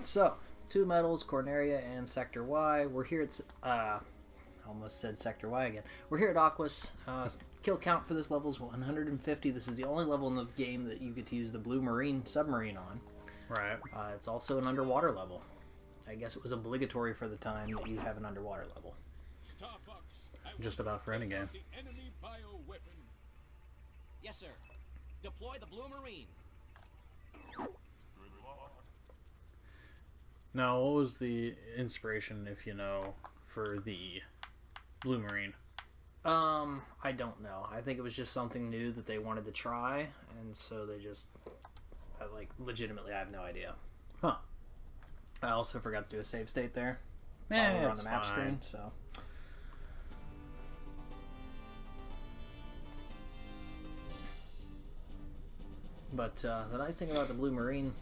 So, two medals, Corneria and Sector Y. We're here at, almost said Sector Y again. We're here at Aquas. Kill count for this level is 150. This is the only level in the game that you get to use the blue marine submarine on. Right. It's also an underwater level. I guess it was obligatory for the time that you have an underwater level. Just about for any game. Yes, sir. Deploy the blue marine. Now, what was the inspiration, if you know, for the blue marine? I don't know. I think it was just something new that they wanted to try, and so they just, legitimately, I have no idea. Huh. I also forgot to do a save state there. Yeah, while we were on that's the map fine. screen, so. But the nice thing about the blue marine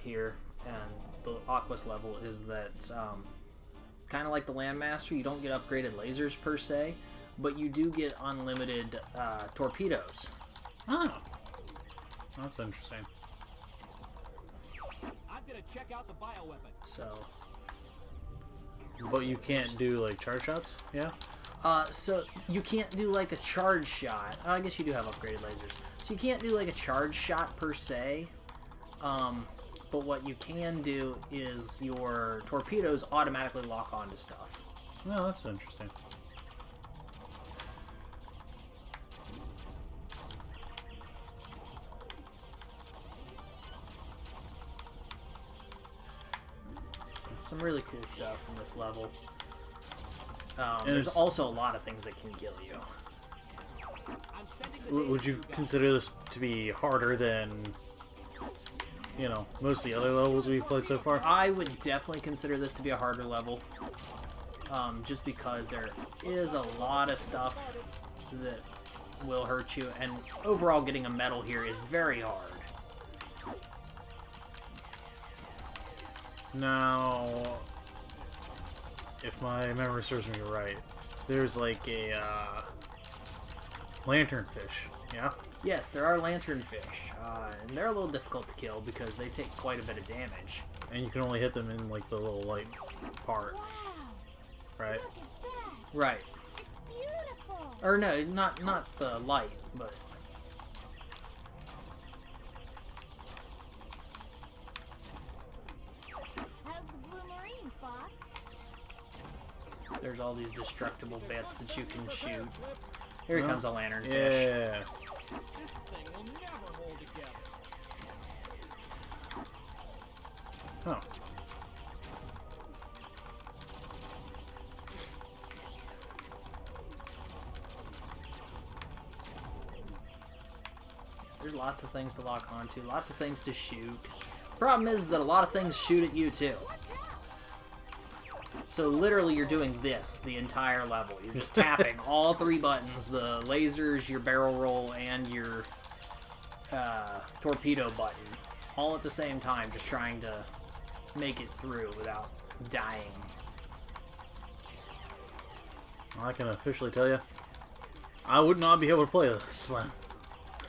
here and the Aquas level is that kind of like the Landmaster, you don't get upgraded lasers per se, but you do get unlimited torpedoes. Oh. That's interesting. I'm gonna check out the bioweapon. So, But you can't do, like, charge shots? Yeah? so you can't do like a charge shot. I guess you do have upgraded lasers. So you can't do like a charge shot per se. But what you can do is your torpedoes automatically lock onto stuff. No, that's interesting. So, some really cool stuff in this level. And There's it's- also a lot of things that can kill you. I'm sending the Would you consider this to be harder than, you know, most of the other levels we've played so far? I would definitely consider this to be a harder level. Just because there is a lot of stuff that will hurt you, and overall getting a medal here is very hard. Now, if my memory serves me right, there's like a lanternfish, yeah? Yes, there are lanternfish, and they're a little difficult to kill because they take quite a bit of damage. And you can only hit them in like the little light part, right? Right. Beautiful. Or no, not the light, but How's the blue marine, Fox? there's all these destructible bits that you can shoot. Here Huh? comes a lanternfish. Yeah. This thing will never hold together. Oh. There's lots of things to lock onto, lots of things to shoot. Problem is that a lot of things shoot at you too. So literally you're doing this the entire level. You're just tapping all three buttons, the lasers, your barrel roll, and your torpedo button, all at the same time, just trying to make it through without dying. I can officially tell you, I would not be able to play this. Oh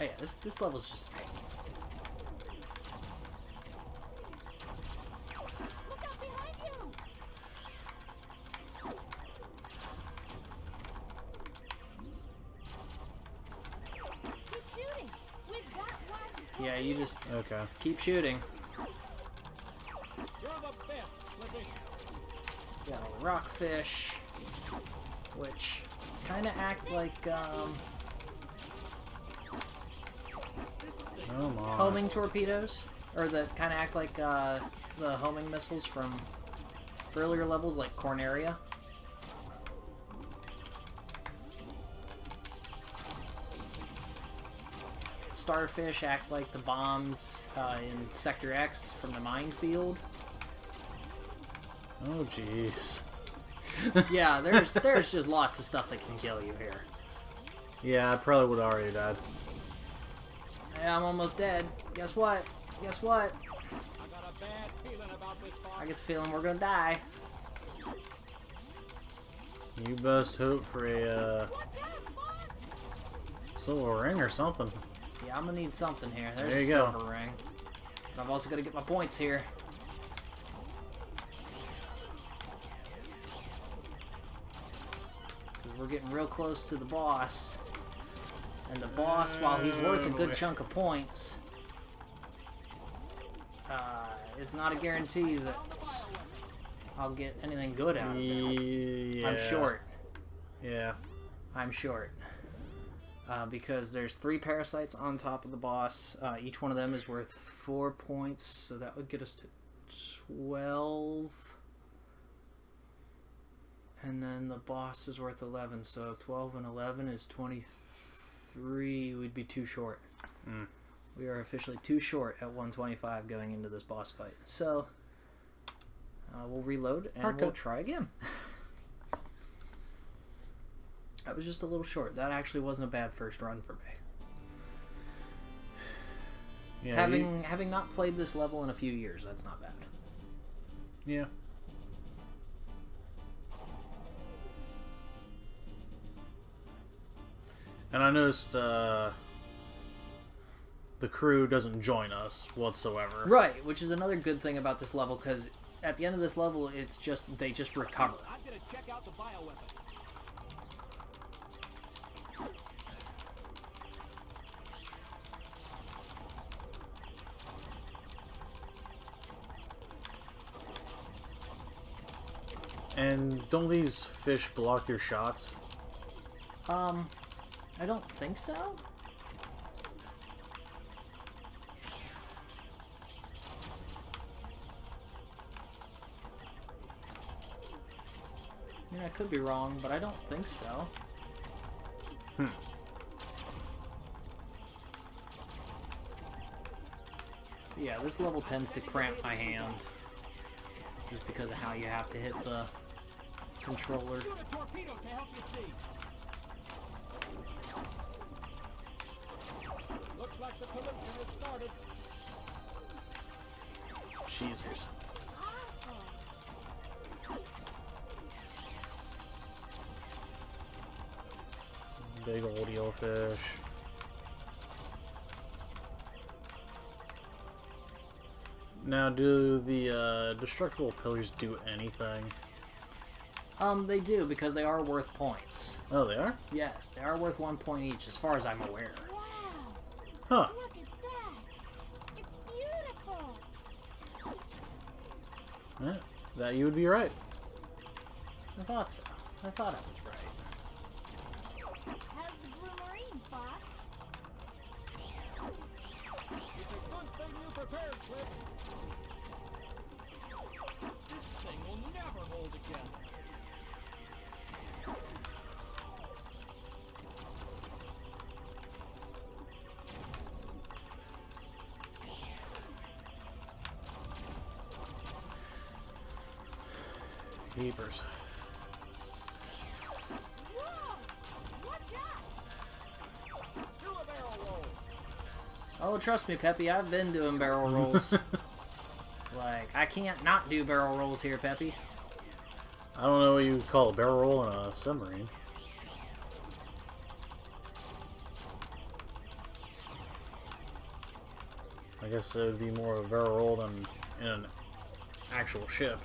yeah, this level's just a pain. Look out behind you. Keep shooting. We've got one. Yeah, you just Okay. keep shooting. You're the best, Slippy. Got all the rockfish, which kind of act like Oh my. homing torpedoes, or that kind of act like the homing missiles from earlier levels, like Corneria. Starfish act like the bombs in Sector X from the minefield. Oh jeez. Yeah, there's just lots of stuff that can kill you here. Yeah, I probably would have already died. Yeah, I'm almost dead. Guess what? Guess what? I got a bad feeling about this, Fox. I get the feeling we're gonna die. You best hope for a silver ring or something. Yeah, I'm gonna need something here. There's There a you go. silver ring. But I've also got to get my points here. getting real close to the boss. And the boss, while he's worth a good chunk of points, it's not a guarantee that I'll get anything good out of it. Yeah. I'm short. Yeah. I'm short. Because there's 3 parasites on top of the boss. Each one of them is worth 4 points, so that would get us to 12. And then the boss is worth 11, so 12 and 11 is 23. We'd be too short. Mm. We are officially too short at 125 going into this boss fight. So, we'll reload and we'll try again. That was just a little short. That actually wasn't a bad first run for me. Yeah, Having not played this level in a few years, that's not bad. Yeah. And I noticed the crew doesn't join us whatsoever. Right, which is another good thing about this level, because at the end of this level, it's just they just recover. I'm gonna check out the bioweapon. And don't these fish block your shots? I don't think so. I mean, I could be wrong, but I don't think so. Yeah, this level tends to cramp my hand. Just because of how you have to hit the controller. Shoot a torpedo to help you see. Looks like the collision has started. Cheesers. Big old eelfish. Now, do the destructible pillars do anything? They do, because they are worth points. Oh, they are? Yes, they are worth 1 point each, as far as I'm aware. Wow. Huh. Look at that. It's beautiful. Yeah, that you would be right. I thought so. I thought I was right. How's the blue marine, Fox? It's a good thing you prepared, Cliff. This thing will never hold together. Keepers. Whoa! Watch out! Do a barrel roll. Oh, trust me, Peppy, I've been doing barrel rolls. Like, I can't not do barrel rolls here, Peppy. I don't know what you would call a barrel roll in a submarine. I guess it would be more of a barrel roll than in an actual ship.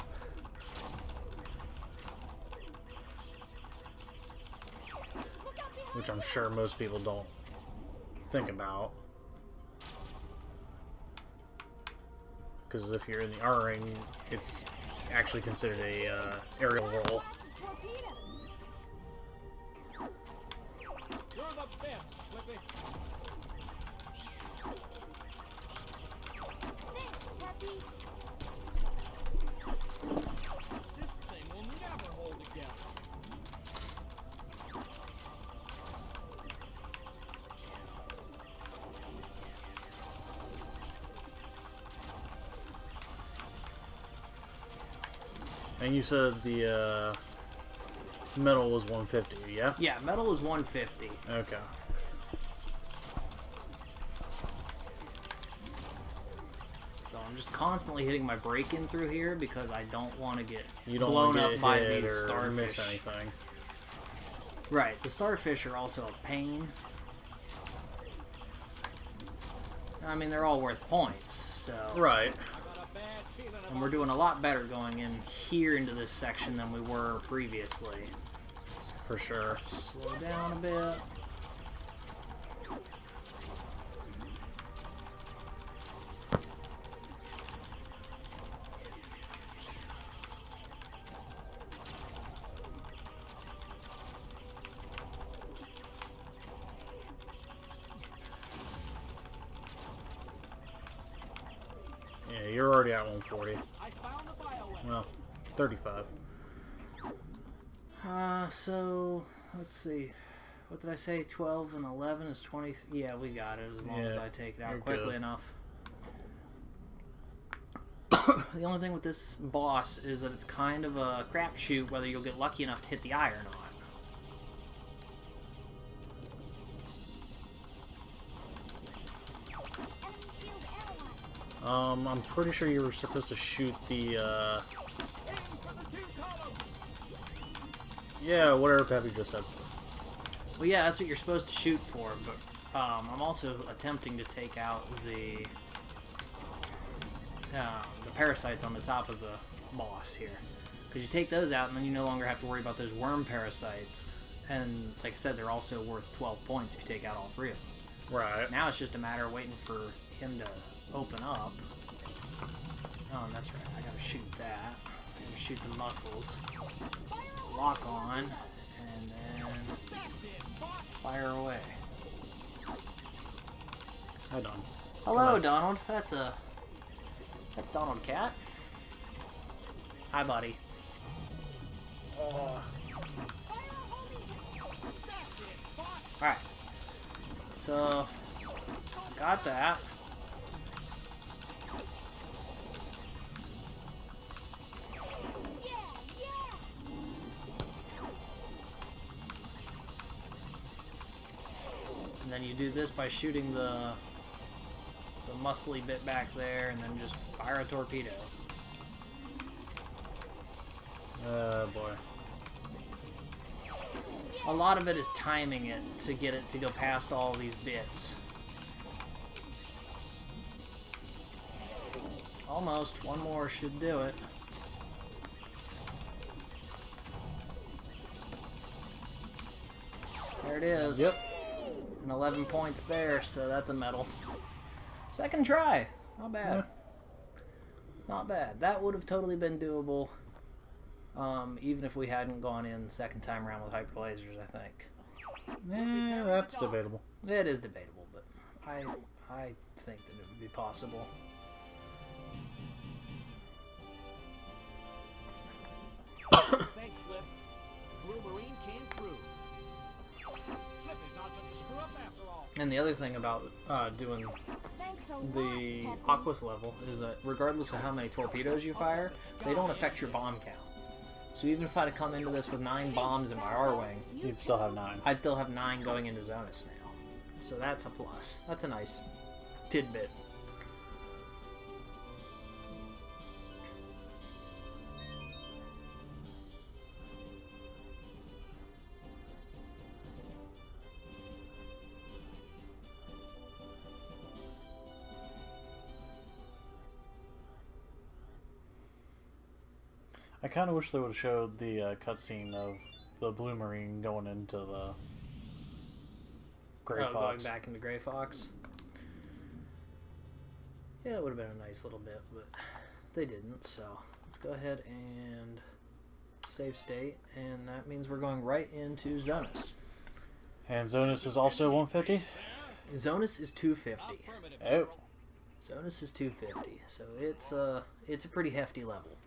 Which I'm sure most people don't think about. Because if you're in the R-ring, it's actually considered a aerial roll. Torpedo! You're the best, Cliffy. Thanks, Peppy. This thing will never hold together. And you said the metal was 150, yeah? Yeah, metal is 150. Okay. So I'm just constantly hitting my brake in through here because I don't want to get You don't blown want to up get by hit these or starfish. miss anything. Right, the starfish are also a pain. I mean, they're all worth points, so... Right. I got a bad feeling And about we're doing a lot better going in here into this section than we were previously. For sure. Slow down a bit. Yeah, you're already at 140. I found the bioweapon. Well, 35. So, let's see. What did I say? 12 and 11 is 20. Yeah, we got it as long as Yeah, I take it out you're quickly good. enough. The only thing with this boss is that it's kind of a crapshoot whether you'll get lucky enough to hit the eye or not. Enemy shield analyzed. I'm pretty sure you were supposed to shoot the, Aim for the 2 column. yeah, whatever Peppy just said. Well, yeah, that's what you're supposed to shoot for, but I'm also attempting to take out the parasites on the top of the boss here. Because you take those out, and then you no longer have to worry about those worm parasites. And, like I said, they're also worth 12 points if you take out all 3 of them. Right. Now it's just a matter of waiting for him to open up. Oh, and that's right. I gotta shoot that. I gotta shoot the muscles. Lock on, and then fire away. Hi, Don. Hello, Donald. That's Donald Cat. Hi, buddy. All right. So, got that. Yeah, yeah. And then you do this by shooting the muscly bit back there, and then just fire a torpedo. Boy. A lot of it is timing it to get it to go past all these bits. Almost. One more should do it. There it is. Yep. And 11 points there, so that's a medal. Second try. Not bad. Yeah. Not bad. That would have totally been doable, even if we hadn't gone in the second time around with hyper lasers, I think. That's debatable. It is debatable, but I think that it would be possible. Thanks, Flip. Blue Marine came through. Flip is not such a screw up after all. And the other thing about doing Thanks a lot, the Peppy. Aquas level is that regardless of how many torpedoes you fire, they don't affect your bomb count. So even if I had to come into this with 9 bombs in my R-Wing, You'd still have 9. I'd still have 9 going into Zonus now. So that's a plus. That's a nice tidbit. I kind of wish they would have showed the cutscene of the Blue Marine going into the Gray Going Fox. back into Gray Fox. Yeah, it would have been a nice little bit, but they didn't. So let's go ahead and save state, and that means we're going right into Zonus. And Zonus is also 150? Zonus is 250. Oh. Zonus is 250, so it's a pretty hefty level.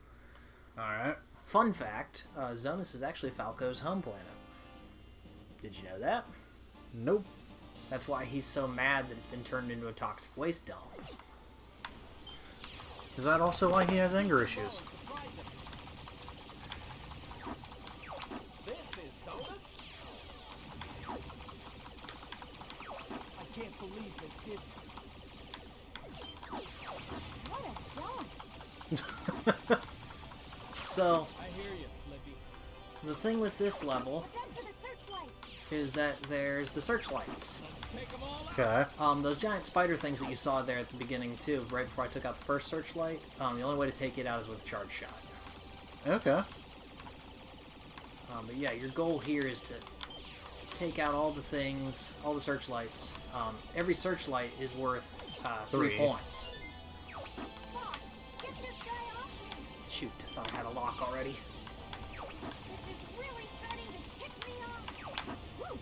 Alright. Fun fact, Zonus is actually Falco's home planet. Did you know that? Nope. That's why he's so mad that it's been turned into a toxic waste dump. Is that also why he has anger issues? This is Donut? I can't believe they did What a shot. So, I hear you, Flippy. the thing with this level Head for the searchlight. is that there's the searchlights. Take them all out. Okay. Those giant spider things that you saw there at the beginning too, right before I took out the first searchlight, the only way to take it out is with a charge shot. Okay. But yeah, your goal here is to take out all the things, all the searchlights. Every searchlight is worth 3 points. Get this guy off me. Shoot, thought I had a lock already. This is really starting to tick me off. Whew,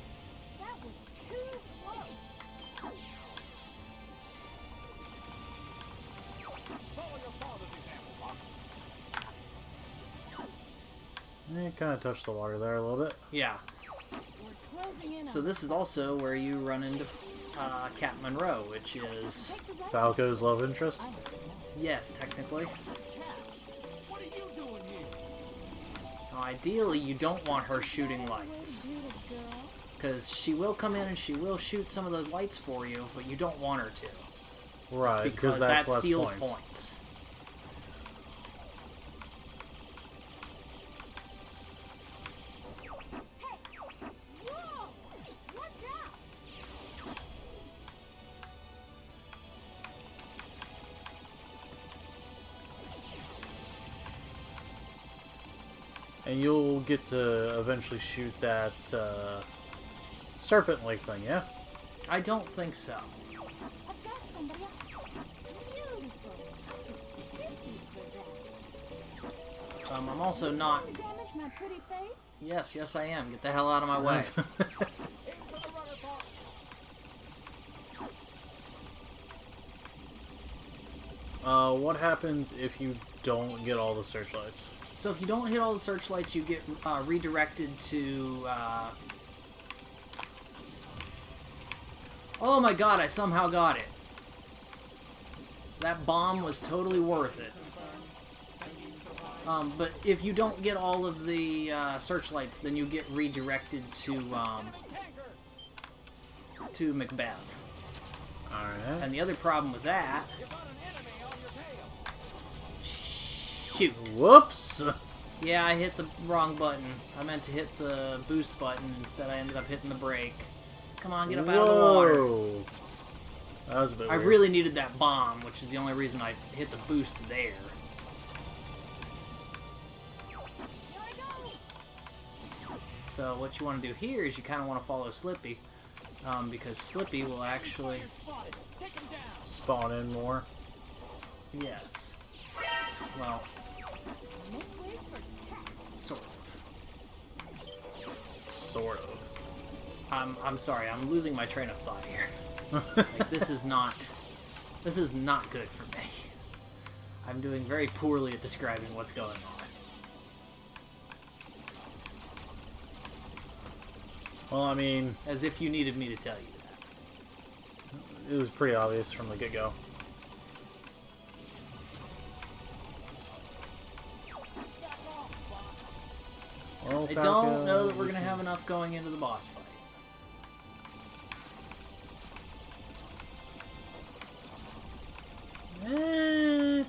that was too close. Follow your father's example, Fox. You kind of touched the water there a little bit. Yeah. We're closing in So on this is also where you run into Cat Monroe, which is, Take the right. Falco's love interest. yes, technically. What are you doing here? Now, ideally, you don't want her shooting lights, Beautiful girl. because she will come in and she will shoot some of those lights for you, but you don't want her to, Right, because that's that less steals points. points. Whoa! What's that? And you'll get to eventually shoot that serpent-like thing, yeah? I don't think so. I've got somebody else. Beautiful. Thank you for that. I'm also not... Damage my pretty face? Yes, I am. Get the hell out of my way. Aim for the runner, Fox. What happens if you don't get all the searchlights? So if you don't hit all the searchlights, you get redirected to... Oh my god, I somehow got it. That bomb was totally worth it. But if you don't get all of the searchlights, then you get redirected to Macbeth. Alright. And the other problem with that... You got an enemy on your tail. Shoot. Whoops! Yeah, I hit the wrong button. I meant to hit the boost button. Instead, I ended up hitting the brake. Come on, get up out of the water. Whoa. That was a bit I weird. really needed that bomb, which is the only reason I hit the boost there. Here I go! So what you want to do here is you kind of want to follow Slippy, because Slippy will actually... Spotted. Take him down. Spawn in more. Yes. Well, Make way for cat. sort of. Sort of. I'm sorry, I'm losing my train of thought here. Like, this is not good for me. I'm doing very poorly at describing what's going on. Well, I mean, As if you needed me to tell you that. it was pretty obvious from the get-go. Well, I don't know that we're gonna have enough going into the boss fight. You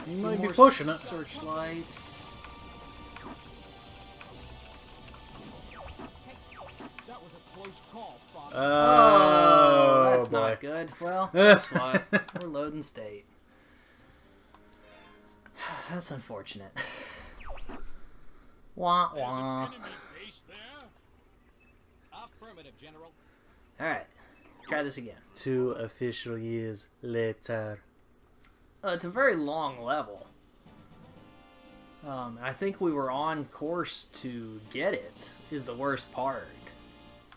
Few might be more pushing it. Searchlights. That was a close call, Fox. Oh, that's boy. not good. Well, guess what? We're loading state. That's unfortunate. Wah wah. Enemy base there. Affirmative, General. Alright, try this again. 2 official years later. It's a very long level. I think we were on course to get it, is the worst part.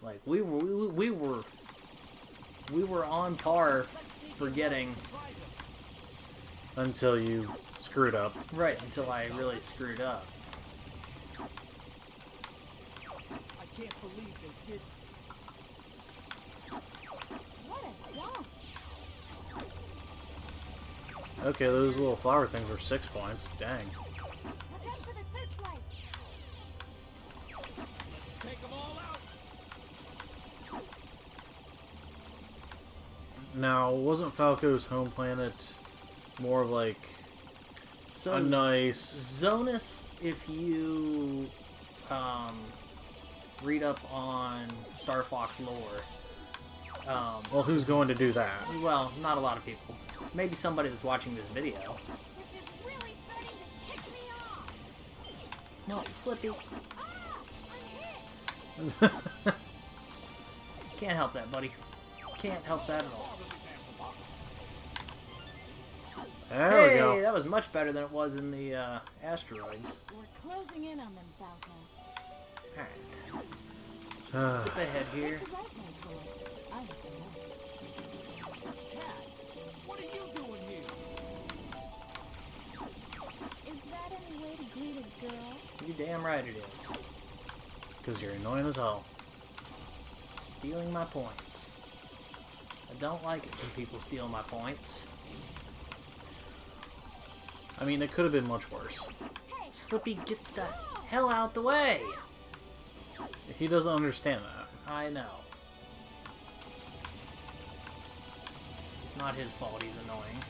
Like, we were on par for getting... Until you screwed up. Right, until I really screwed up. I can't believe they did. What a dump! Okay, those little flower things were 6 points. Dang. Look out for the searchlight! Take them all out. Now, wasn't Falco's home planet more of like So a nice... Zonus, if you read up on Star Fox lore, Well, who's going to do that? well, not a lot of people. Maybe somebody that's watching this video. This is really starting to tick me off! No, Slippy. Can't help that, buddy. Can't help that at all. There Hey, we go. that was much better than it was in the asteroids. We're closing in on them, Falco. Alright. Zip ahead here. What's the right way for it? I have to know. Cat, what are you doing here? Is that any way to greet a girl? You damn right it is. Because you're annoying as hell. Stealing my points. I don't like it when people steal my points. I mean, it could have been much worse. Slippy, get the hell out the way! He doesn't understand that. I know. It's not his fault he's annoying.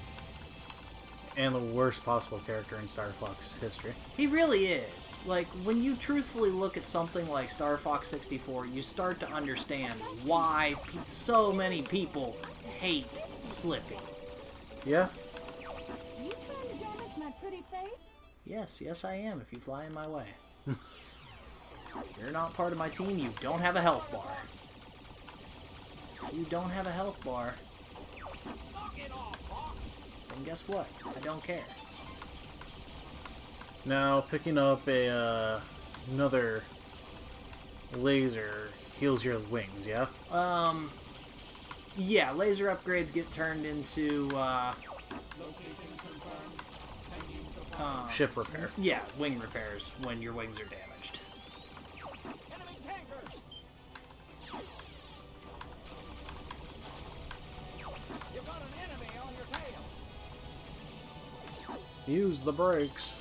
And the worst possible character in Star Fox history. He really is. Like, when you truthfully look at something like Star Fox 64, you start to understand why so many people hate Slippy. Yeah? You trying to damage my pretty face? Yes, I am, if you fly in my way. You're not part of my team, you don't have a health bar. If you don't have a health bar, Knock it off, Hawk. then guess what? I don't care. Now, picking up a another laser heals your wings, yeah? Yeah, laser upgrades get turned into, Location confirmed. Pending supply. Ship repair. yeah, wing repairs when your wings are damaged. Enemy tankers. You've got an enemy on your tail. Use the brakes.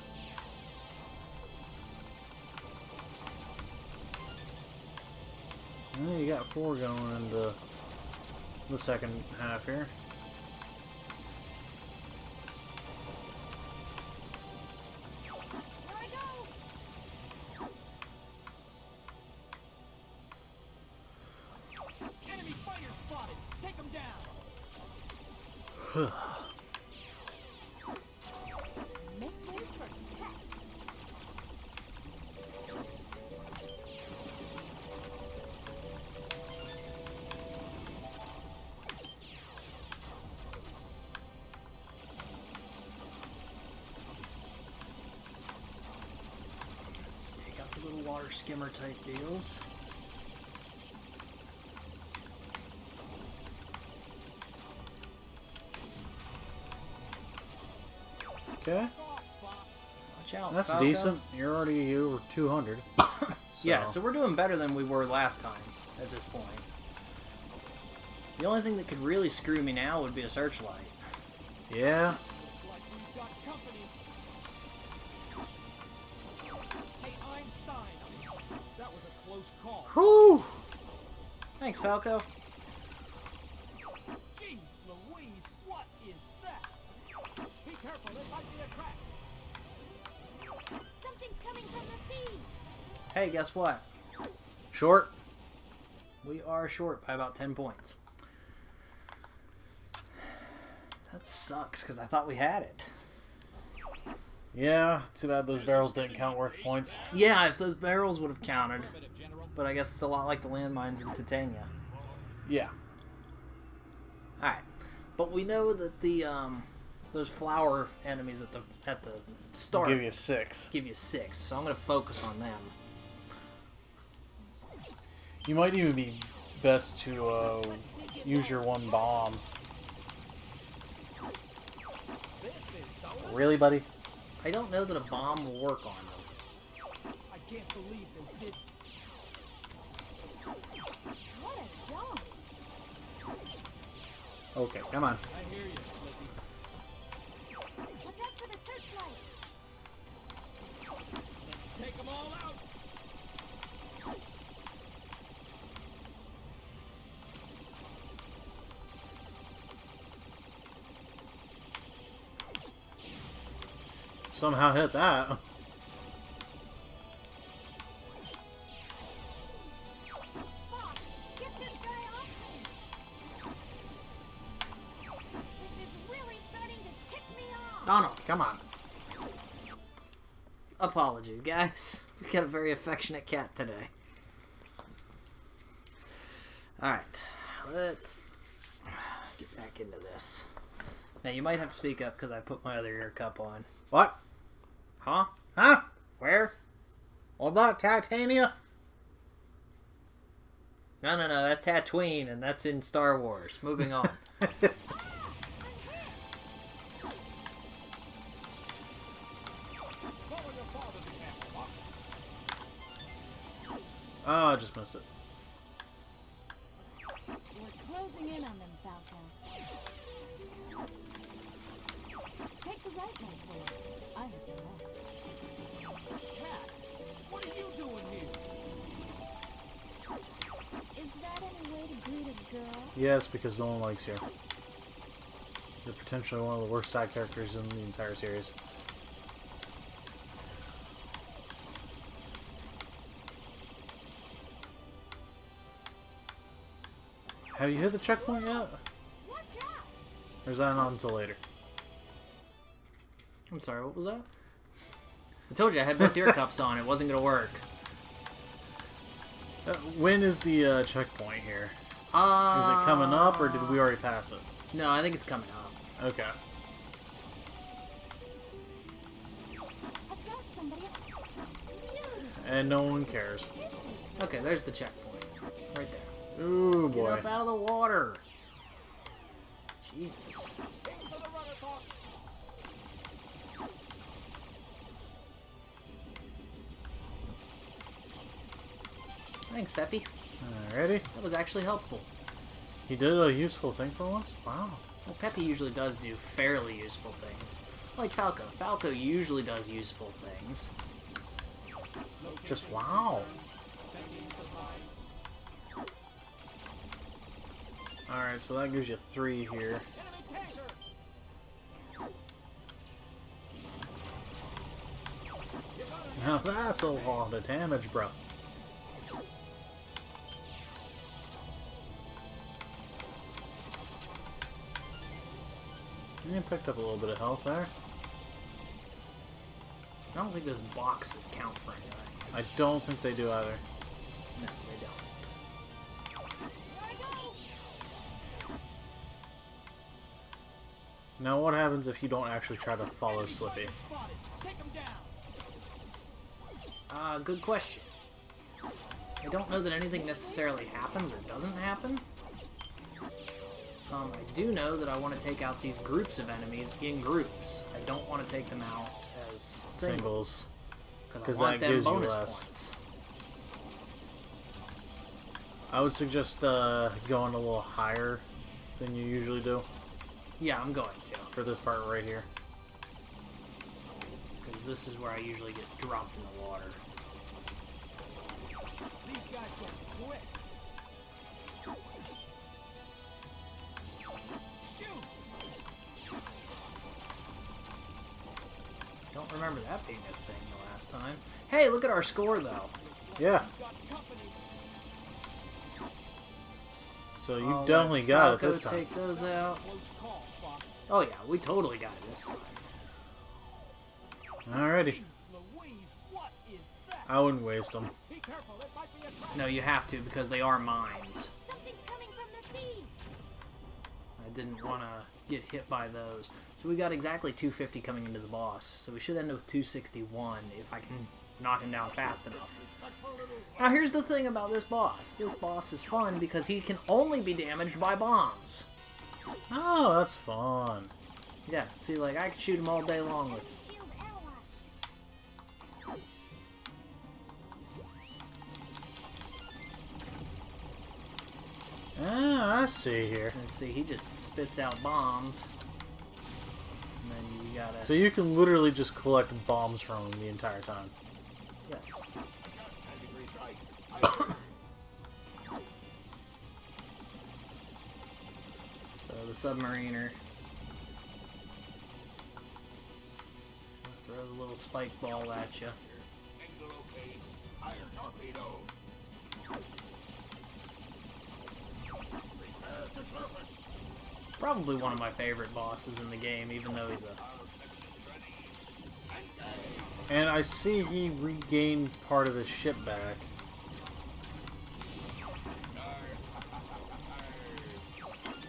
Well, you got 4 going into the second half here. Here I go! Enemy fighter spotted. Take him down. Make way for cat. Let's take out the little water skimmer type deals. Okay. Watch out, That's Falco. decent. You're already over 200. Yeah, so we're doing better than we were last time at this point. The only thing that could really screw me now would be a searchlight. Yeah. Looks like we've got company. Hey, Einstein. That was a close call. Whew! Thanks, Falco. Jeez Louise, what is that? Be careful, it might be a trap. Something's coming from the sea! Hey, guess what? Short. We are short by about 10 points. That sucks, because I thought we had it. Yeah, too bad those barrels didn't count worth points. Yeah, if those barrels would have counted. But I guess it's a lot like the landmines in Titania. Yeah. Alright. But we know that the those flower enemies at the start Give you 6. give you 6, so I'm gonna focus on them. You might even be best to use your one bomb. Really, buddy? I don't know that a bomb will work on them. I can't believe they did. What a dog! Okay, come on. I hear you, Slippy. Look out for the searchlight! Let's take them all out. Somehow hit that. Fox, get this guy off me! This is really starting to tick me off! Oh no, come on. Apologies, guys. You've got a very affectionate cat today. Alright, let's get back into this. Now, you might have to speak up because I put my other ear cup on. What? Huh? Huh? Where? What about Titania? No, that's Tatooine, and that's in Star Wars. Moving on. Follow your father's example, Fox. Oh, I just missed it. We're closing in on them, Falco. Take the right one for it. I have the left. Cat, what are you doing here? Is that any way to greet a girl? Yes, because no one likes you. You're potentially one of the worst side characters in the entire series. Have you hit the checkpoint yet? Watch out! Or is that not until later? I'm sorry, what was that? I told you I had both ear cups on. It wasn't going to work. When is the checkpoint here? Is it coming up, or did we already pass it? No, I think it's coming up. Okay. I've got somebody. And no one cares. Okay, there's the checkpoint. Right there. Ooh, Get boy. up out of the water. Jesus. To the runner, Fox. Thanks, Peppy. Alrighty. That was actually helpful. He did a useful thing for once? Wow. Well, Peppy usually does do fairly useful things. Like Falco. Falco usually does useful things. Just wow. Alright, so that gives you 3 here. Enemy taser. Now that's a lot of damage, bro. You picked up a little bit of health there. I don't think those boxes count for anything. I don't think they do either. No, they don't. Now what happens if you don't actually try to follow Slippy? Spotted. Take him down. Good question. I don't know that anything necessarily happens or doesn't happen. I do know that I want to take out these groups of enemies in groups. I don't want to take them out as singles. Because 'Cause I want that them gives you bonus less. points. I would suggest going a little higher than you usually do Yeah, I'm going to. for this part right here. Because this is where I usually get dropped in the water. These guys go quick. Shoot. Don't remember that being a thing the last time. Hey, look at our score, though. Yeah, Got company. so you I'll definitely let got it Falco this time. take those out. Close call, Fox. Oh, yeah, we totally got it this time. Alrighty. Louise, what is that? I wouldn't waste them. Be careful, it might be a trap. No, you have to, because they are mines. Something's coming from the sea. I didn't want to get hit by those. So we got exactly 250 coming into the boss. So we should end with 261 if I can knock him down fast enough. Now here's the thing about this boss. This boss is fun because he can only be damaged by bombs. Oh, that's fun. Yeah, see, like, I could shoot him all day long with... Shield ally. Ah, I see here. And see, he just spits out bombs. And then you gotta... So you can literally just collect bombs from him the entire time. Yes. So the submariner. Throw the little spike ball at you. Probably one of my favorite bosses in the game, even though he's a And I see he regained part of his ship back.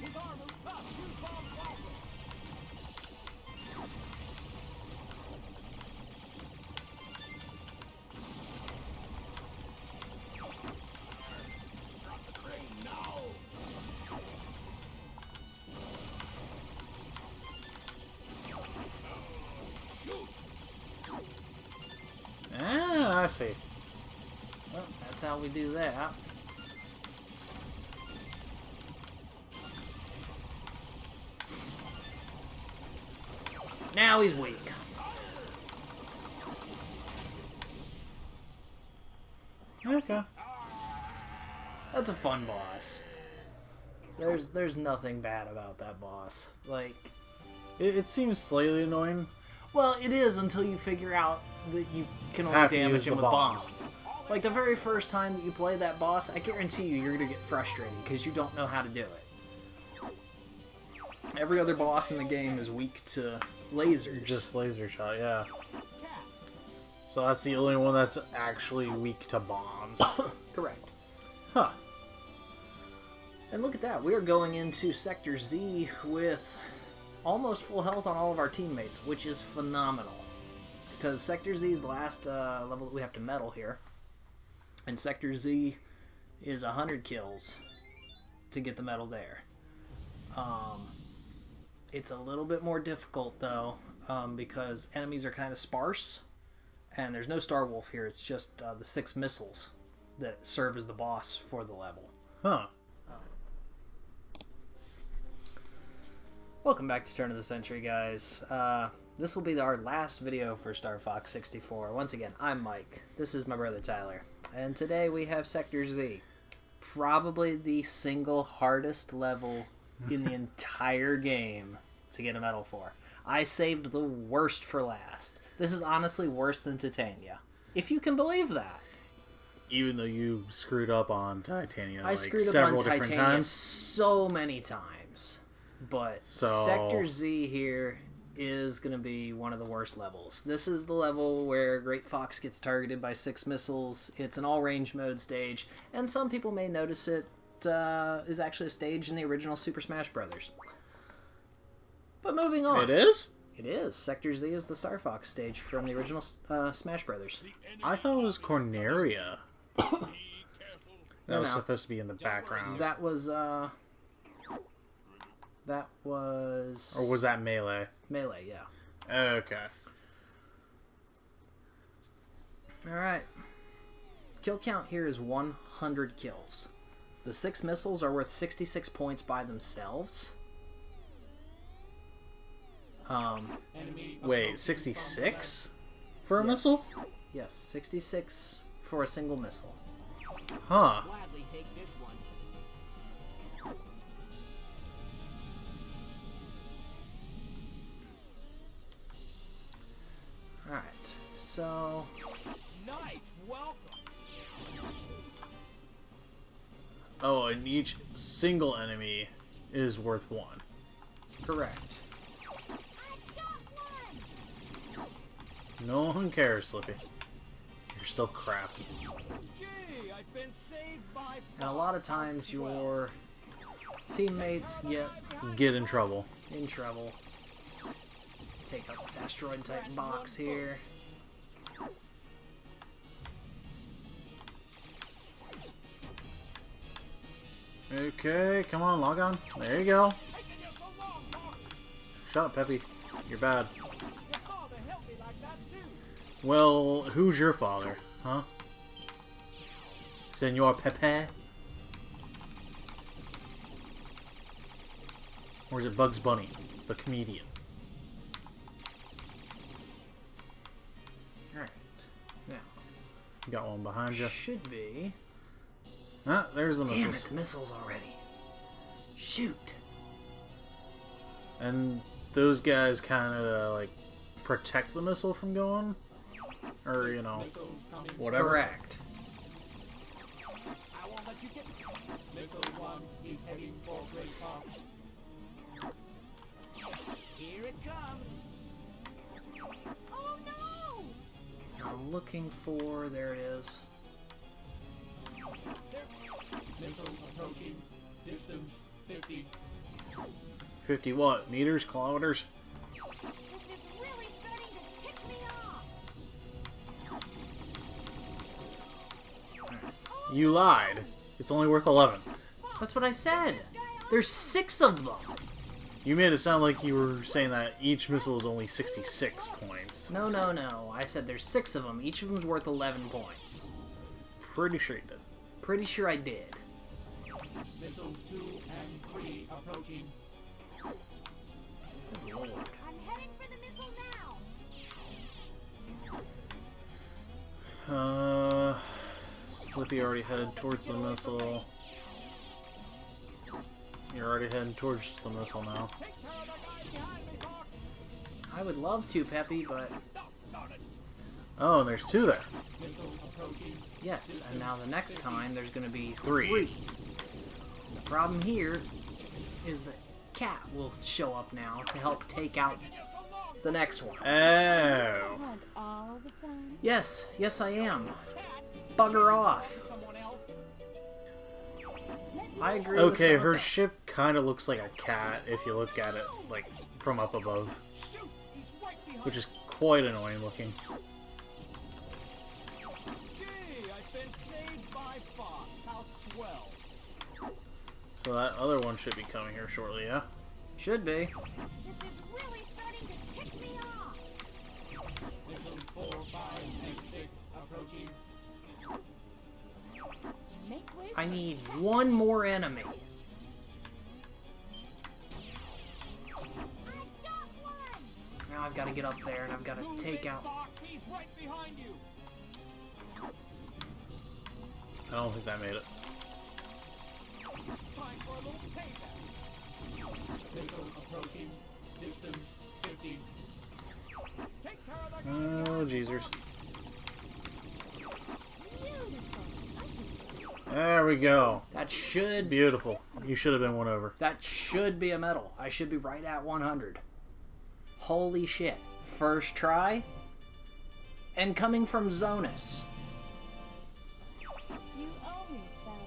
His armor's tough. Use bomb blast. Drop the crane now. Ah, I see. Well, that's how we do that. Now he's weak. Okay. That's a fun boss. There's nothing bad about that boss. Like, It seems slightly annoying. well, it is until you figure out that you can only Have to damage use him the with bombs. bombs. Like, the very first time that you play that boss, I guarantee you're gonna get frustrated because you don't know how to do it. Every other boss in the game is weak to lasers. Just laser shot, yeah. Cat. So that's the only one that's actually weak to bombs. Correct. Huh. And look at that, we are going into Sector Z with almost full health on all of our teammates, which is phenomenal. Because Sector Z is the last level that we have to medal here. And Sector Z is 100 kills to get the medal there. It's a little bit more difficult, though, because enemies are kind of sparse. And there's no Star Wolf here, it's just the 6 missiles that serve as the boss for the level. Huh. Welcome back to Turn of the Century, guys. This will be our last video for Star Fox 64. Once again, I'm Mike. This is my brother Tyler. And today we have Sector Z. Probably the single hardest level in the entire game to get a medal for. I saved the worst for last. This is honestly worse than Titania. If you can believe that. Even though you screwed up on Titania I like screwed up on several different Titania times. so many times. But So- Sector Z here is going to be one of the worst levels. This is the level where Great Fox gets targeted by 6 missiles. It's an all-range mode stage, and some people may notice it is actually a stage in the original Super Smash Bros. But moving on. It is? It is. Sector Z is the Star Fox stage from the original Smash Bros. I thought it was Corneria. That No, was no. supposed to be in the background. That was... That was... Or was that Melee? Melee, yeah. Okay. Alright. Kill count here is 100 kills. The 6 missiles are worth 66 points by themselves. Enemy. Wait, 66? For a Yes. missile? Yes, 66 for a single missile. Huh. Gladly take this one. Alright, so... Nice. Welcome. Oh, and each single enemy is worth 1. Correct. I got one! No one cares, Slippy. You're still crap. Gee, I've been saved by. And a lot of times your teammates Get in trouble. in trouble. Take out this asteroid type box here. Okay, come on, log on. There you go. Taking you so long, Boss. Shut up, Peppy. You're bad. Your father helped me like that too. Well, who's your father, huh? Senor Pepe? Or is it Bugs Bunny, the comedian? Alright. Now, Got one behind you. should be... Ah, there's the Damn it, missiles. the missiles already. Shoot. And those guys kind of like protect the missile from going, or you know, whatever. Correct. I won't let you get. Missile 1 is heading for Great Fox. Here it comes. Oh no! looking for. There it is. Missile approaching. Distance 50. 50 what? Meters? Kilometers? This is really starting to tick me off. You lied. It's only worth 11. That's what I said. There's 6 of them. You made it sound like you were saying that each missile is only 66 points. No, no, no. I said there's 6 of them. Each of them's worth 11 points. Pretty sure you did. Pretty sure I did. Missiles 2 and 3 approaching. Good Lord. I'm heading for the missile now. Slippy already headed towards the missile. You're already heading towards the missile now. Take care of that guy behind me, Doc. I would love to, Peppy, but Darn it. Oh, and there's 2 there. Missiles approaching. yes. And now the next time there's going to be 3. 3. The problem here is that Cat will show up now to help take out the next one. Oh. Had all the fun. Yes, yes I am. Bugger off. Someone else. I agree Okay, with her that. ship kind of looks like a cat if you look at it, like, from up above. Shoot, he's right behind. Which is quite annoying looking. Gee, I've been saved by Fox. How swell. So that other one should be coming here shortly, yeah? Should be. This is really starting to tick me off. Missiles 4, 5, and 6 approaching. Make way I need one more enemy. I got one. Now I've got to get up there and I've got to take out... Fox, he's right behind you. I don't think that made it. Time for a little payback. Missile approaching. Distance 50. Take care of that guy. Oh, Jeezers. Beautiful. There we go. That should be... Beautiful. You should have been one over. That should be a medal. I should be right at 100. Holy shit. First try. And coming from Zonus. You owe me, Falco.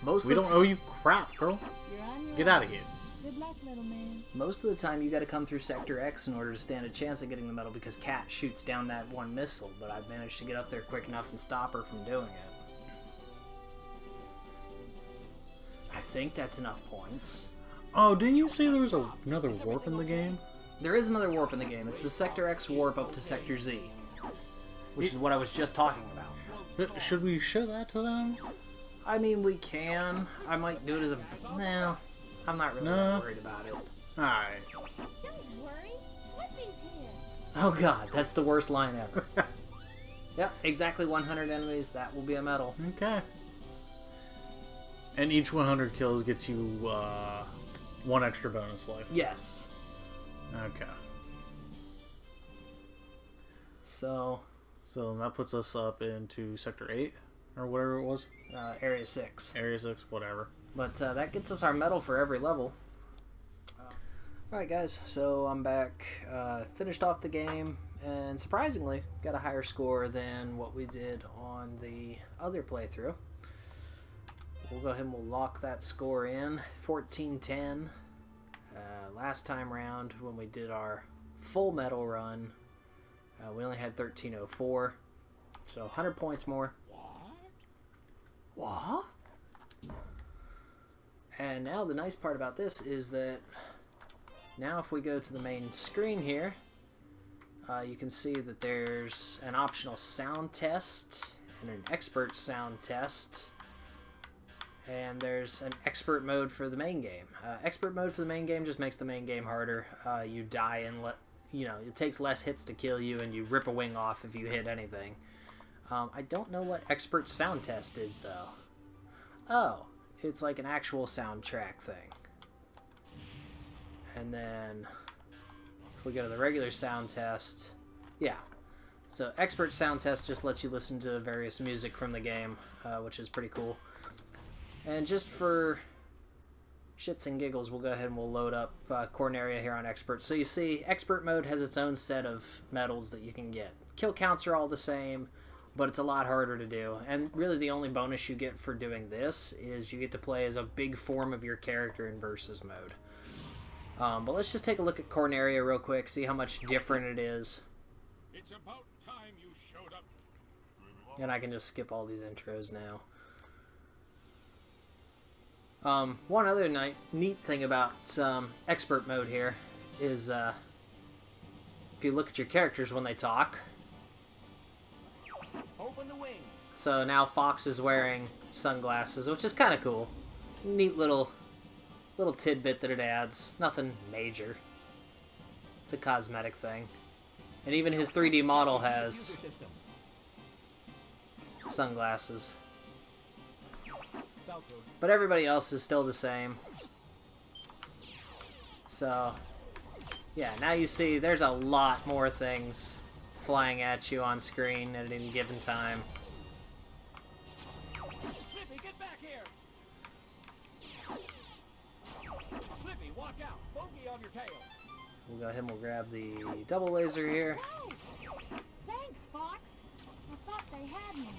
Most We of don't the owe you crap, girl. You're on your Get own. out of here. Good luck, little man. Most of the time, you got to come through Sector X in order to stand a chance of getting the medal because Cat shoots down that one missile, but I've managed to get up there quick enough and stop her from doing it. I think that's enough points. Oh, didn't you say there was another warp in the game? There is another warp in the game. It's the Sector X warp up to Sector Z, which is what I was just talking about. Should we show that to them? I mean, we can. I might do it as a... No, I'm not really No. that worried about it. Alright. Don't worry. Flippy's here. Oh god, that's the worst line ever. Yep, exactly 100 enemies. That will be a medal. Okay. And each 100 kills gets you 1 extra bonus life. Yes. Okay. So, So that puts us up into Sector 8, or whatever it was. Area 6. Area 6, whatever. But that gets us our medal for every level. Alright guys, so I'm back. Finished off the game, and surprisingly, got a higher score than what we did on the other playthrough. We'll go ahead and we'll lock that score in. 1410. Last time round, when we did our full medal run, we only had 1304. So 100 points more. What? And now the nice part about this is that now if we go to the main screen here, you can see that there's an optional sound test and an expert sound test, and there's an expert mode for the main game. Expert mode for the main game just makes the main game harder. You die and it takes less hits to kill you, and you rip a wing off if you hit anything. I don't know what expert sound test is though. Oh, it's like an actual soundtrack thing. And then if we go to the regular sound test, yeah. So expert sound test just lets you listen to various music from the game, which is pretty cool. And just for shits and giggles, we'll go ahead and we'll load up Corneria here on expert. So you see, expert mode has its own set of medals that you can get. Kill counts are all the same. but it's a lot harder to do. And really the only bonus you get for doing this is you get to play as a big form of your character in versus mode. But let's just take a look at Corneria real quick, see how much different it is. It's about time you showed up. And I can just skip all these intros now. One other neat thing about expert mode here is if you look at your characters when they talk. Open the wing. So now Fox is wearing sunglasses, which is kind of cool. Neat little tidbit that it adds. Nothing major. It's a cosmetic thing. And even his 3D model has sunglasses. But everybody else is still the same. So, yeah, now you see there's a lot more things flying at you on screen at any given time. Flippy, get back here. Flippy, walk out. Bogey on your tail. We'll go ahead and we'll grab the double laser here. Whoa! Thanks, Fox. I thought they had me.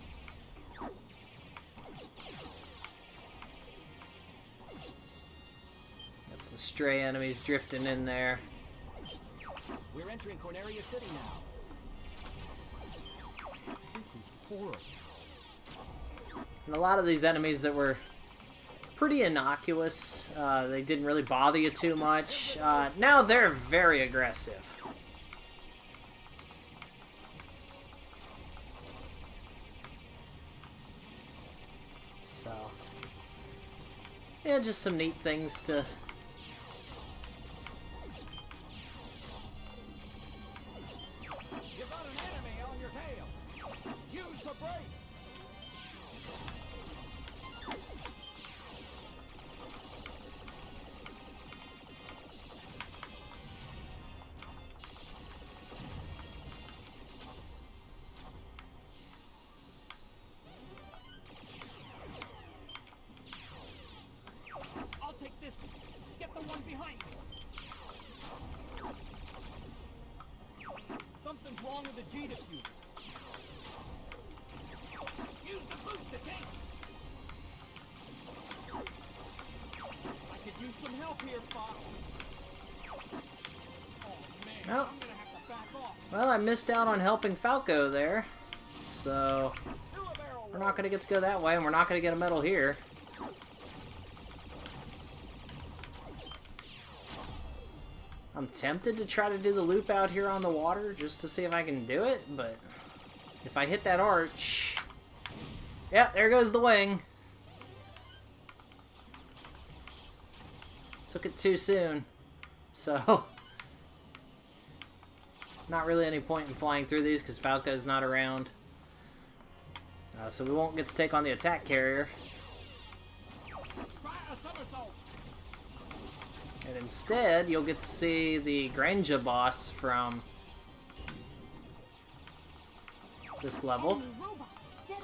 Got some stray enemies drifting in there. We're entering Corneria City now. And a lot of these enemies that were pretty innocuous, they didn't really bother you too much. Now they're very aggressive. So, yeah, just some neat things to... You've got an enemy on your tail. Use the brake. I'll take this. Get the one behind me. Something's wrong with the G diffuser. Use the booster tank. I could use some help here, Fox. Oh man, Well. I'm gonna have to back off. Well, I missed out on helping Falco there. So, Do a barrel we're not going to get to go that way, and we're not going to get a medal here. I'm tempted to try to do the loop out here on the water just to see if I can do it, but if I hit that arch... Yeah, there goes the wing. Took it too soon. So, not really any point in flying through these because Falco's not around. So we won't get to take on the attack carrier. Try a somersault. And instead, you'll get to see the Granja boss from this level. Enemy robot, dead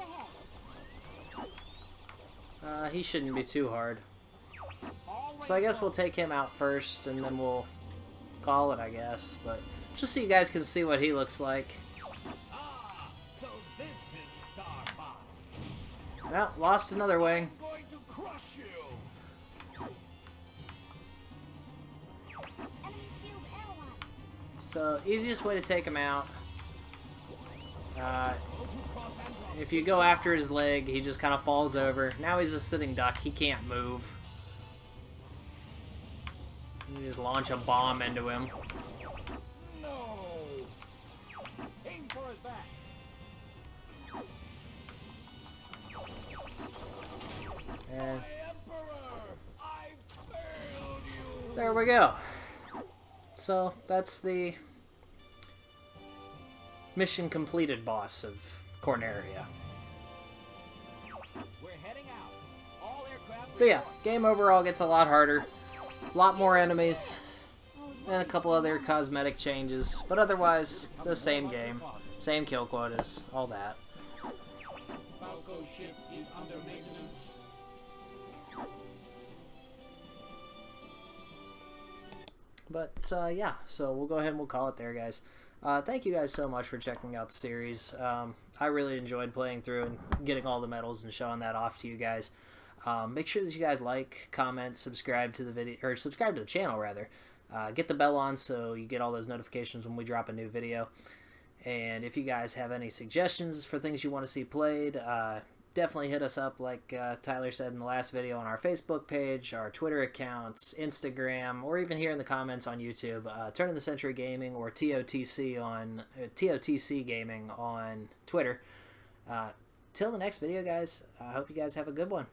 ahead. He shouldn't be too hard. Always So I guess we'll take him out first, and then we'll call it, I guess. But just so you guys can see what he looks like. Ah, so this is Starbox. Well, lost another wing. I'm going to crush you. Enemy field analyzed. So, easiest way to take him out. If you go after his leg, he just kind of falls over. Now he's a sitting duck. He can't move. You just launch a bomb into him. No. Aim for his back. And Emperor, I failed you. there we go. So, that's the mission completed boss of Corneria. We're heading out. All aircraft. But yeah, game overall gets a lot harder. A lot more enemies. And a couple other cosmetic changes. But otherwise, the same game. Same kill quotas. All that. Falco ship is under maintenance. But yeah, so we'll go ahead and we'll call it there, guys. Thank you guys so much for checking out the series. I really enjoyed playing through and getting all the medals and showing that off to you guys. Make sure that you guys like, comment, subscribe to the video, or subscribe to the channel rather. Get the bell on so you get all those notifications when we drop a new video. And if you guys have any suggestions for things you want to see played, definitely hit us up, like Tyler said in the last video, on our Facebook page, our Twitter accounts, Instagram, or even here in the comments on YouTube. Turn of the Century Gaming or TOTC Gaming on Twitter. Till the next video, guys. I hope you guys have a good one.